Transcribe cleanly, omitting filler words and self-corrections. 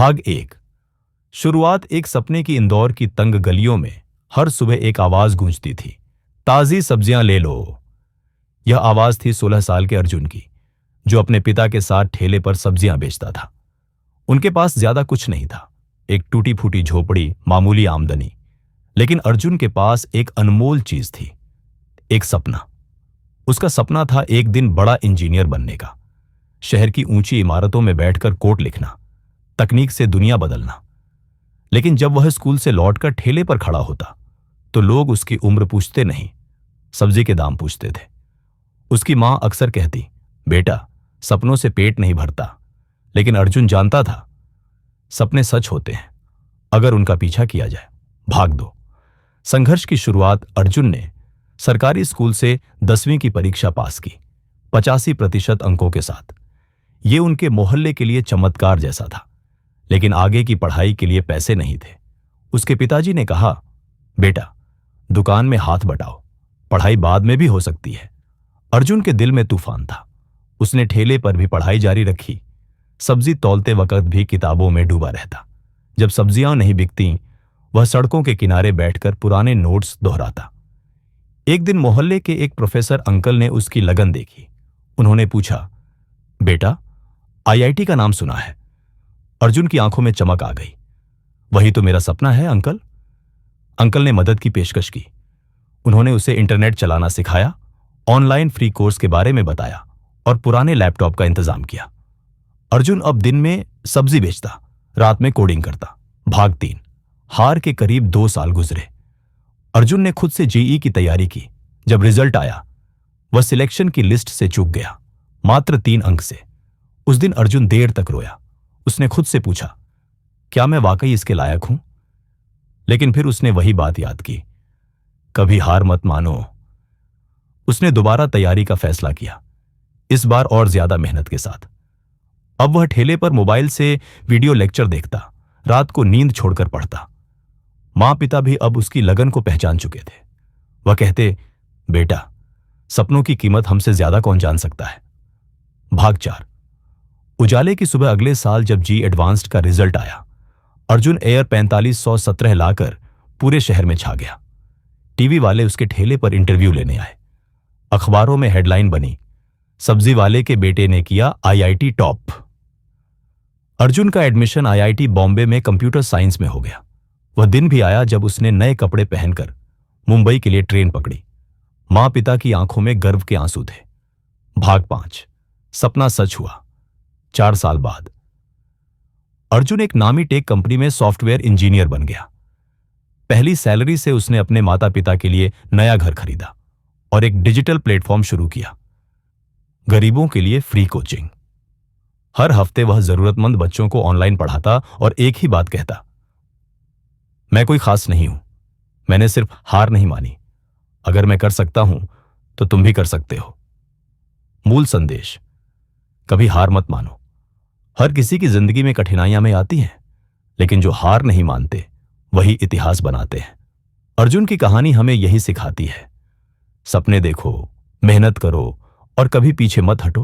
भाग 1। शुरुआत एक सपने की। इंदौर की तंग गलियों में हर सुबह एक आवाज गूंजती थी, ताजी सब्जियां ले लो। यह आवाज थी 16 साल के अर्जुन की, जो अपने पिता के साथ ठेले पर सब्जियां बेचता था। उनके पास ज्यादा कुछ नहीं था, एक टूटी फूटी झोपड़ी, मामूली आमदनी। लेकिन अर्जुन के पास एक अनमोल चीज थी, एक सपना। उसका सपना था एक दिन बड़ा इंजीनियर बनने का, शहर की ऊंची इमारतों में बैठकर कोड लिखना, तकनीक से दुनिया बदलना। लेकिन जब वह स्कूल से लौटकर ठेले पर खड़ा होता तो लोग उसकी उम्र पूछते नहीं, सब्जी के दाम पूछते थे। उसकी मां अक्सर कहती, बेटा, सपनों से पेट नहीं भरता। लेकिन अर्जुन जानता था, सपने सच होते हैं अगर उनका पीछा किया जाए। भाग 2। संघर्ष की शुरुआत। अर्जुन ने सरकारी स्कूल से 10वीं की परीक्षा पास की, 85% अंकों के साथ। ये उनके मोहल्ले के लिए चमत्कार जैसा था। लेकिन आगे की पढ़ाई के लिए पैसे नहीं थे। उसके पिताजी ने कहा, बेटा, दुकान में हाथ बटाओ, पढ़ाई बाद में भी हो सकती है। अर्जुन के दिल में तूफान था। उसने ठेले पर भी पढ़ाई जारी रखी, सब्जी तौलते वक्त भी किताबों में डूबा रहता। जब सब्जियां नहीं बिकती, वह सड़कों के किनारे बैठकर पुराने नोट्स दोहराता। एक दिन मोहल्ले के एक प्रोफेसर अंकल ने उसकी लगन देखी। उन्होंने पूछा, बेटा, आईआईटी का नाम सुना है? अर्जुन की आंखों में चमक आ गई। वही तो मेरा सपना है अंकल। अंकल ने मदद की पेशकश की। उन्होंने उसे इंटरनेट चलाना सिखाया, ऑनलाइन फ्री कोर्स के बारे में बताया और पुराने लैपटॉप का इंतजाम किया। अर्जुन अब दिन में सब्जी बेचता, रात में कोडिंग करता। भाग 3। हार के करीब 2 साल गुजरे। अर्जुन ने खुद से जेईई की तैयारी की। जब रिजल्ट आया, वह सिलेक्शन की लिस्ट से चूक गया, मात्र 3 अंक से। उस दिन अर्जुन देर तक रोया। उसने खुद से पूछा, क्या मैं वाकई इसके लायक हूं? लेकिन फिर उसने वही बात याद की, कभी हार मत मानो। उसने दोबारा तैयारी का फैसला किया, इस बार और ज्यादा मेहनत के साथ। अब वह ठेले पर मोबाइल से वीडियो लेक्चर देखता, रात को नींद छोड़कर पढ़ता। मां पिता भी अब उसकी लगन को पहचान चुके थे। वह कहते, बेटा, सपनों की कीमत हमसे ज्यादा कौन जान सकता है। भाग 4। उजाले की सुबह अगले साल जब जी एडवांस्ड का रिजल्ट आया, अर्जुन एयर 4517 लाकर पूरे शहर में छा गया। टीवी वाले उसके ठेले पर इंटरव्यू लेने आए। अखबारों में हेडलाइन बनी, सब्जी वाले के बेटे ने किया आईआईटी टॉप। अर्जुन का एडमिशन आईआईटी बॉम्बे में कंप्यूटर साइंस में हो गया। वह दिन भी आया जब उसने नए कपड़े पहनकर मुंबई के लिए ट्रेन पकड़ी। मां पिता की आंखों में गर्व के आंसू थे। भाग 5। सपना सच हुआ। 4 साल बाद अर्जुन एक नामी टेक कंपनी में सॉफ्टवेयर इंजीनियर बन गया। पहली सैलरी से उसने अपने माता पिता के लिए नया घर खरीदा और एक डिजिटल प्लेटफॉर्म शुरू किया, गरीबों के लिए फ्री कोचिंग। हर हफ्ते वह जरूरतमंद बच्चों को ऑनलाइन पढ़ाता और एक ही बात कहता, मैं कोई खास नहीं हूं, मैंने सिर्फ हार नहीं मानी। अगर मैं कर सकता हूं तो तुम भी कर सकते हो। मूल संदेश, कभी हार मत मानो। हर किसी की जिंदगी में कठिनाइयां में आती हैं, लेकिन जो हार नहीं मानते वही इतिहास बनाते हैं। अर्जुन की कहानी हमें यही सिखाती है, सपने देखो, मेहनत करो और कभी पीछे मत हटो।